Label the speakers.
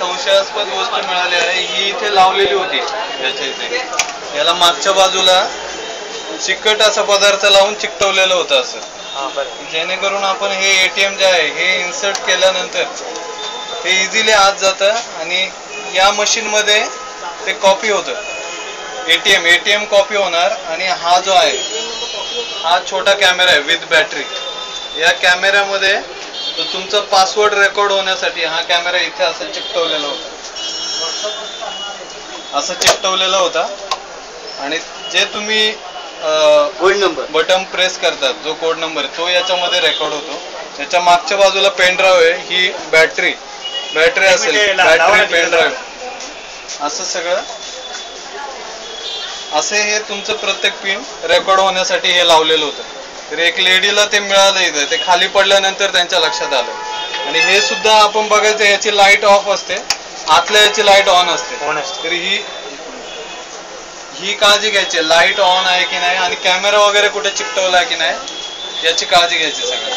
Speaker 1: संशयास्पद वस्तू मिळाली आहे, ही इथे लावलेली होती याच्या इथे. याला मागच्या बाजूला चिकट असा पदार्थ लावून चिकटवलेलं होतं असं, जेणेकरून आपण हे ATM जे आहे हे इन्सर्ट केल्यानंतर हे इझिली आत जातं आणि या मशीनमध्ये ते कॉपी होतं. ATM कॉपी होणार. आणि हा जो आहे हा छोटा कॅमेरा आहे विथ बॅटरी. या कॅमेऱ्यामध्ये तुमचा पासवर्ड रेकॉर्ड होण्यासाठी हा कॅमेरा इथे असं चिकटवलेला होता. आणि जे तुम्ही
Speaker 2: कोड नंबर
Speaker 1: बटन प्रेस करतात, जो कोड नंबर तो याच्यामध्ये रेकॉर्ड होतो. त्याच्या मागच्या बाजूला पेन ड्राईव्ह आहे, ही बॅटरी असेल, बॅटरी पेन ड्राईव्ह, असं सगळं असे हे तुमचं प्रत्येक पिन रेकॉर्ड होण्यासाठी हे लावलेलं होतं. तर एक लेडीला ते मिळालं इथं, ते खाली पडल्यानंतर त्यांच्या लक्षात आलं. आणि हे सुद्धा आपण बघायचं, याची लाईट ऑफ असते, आतल्या याची लाईट ऑन असते. तर ही काळजी घ्यायची, लाईट ऑन आहे की नाही आणि कॅमेरा वगैरे कुठे चिकटवला की नाही याची काळजी घ्यायची सगळं.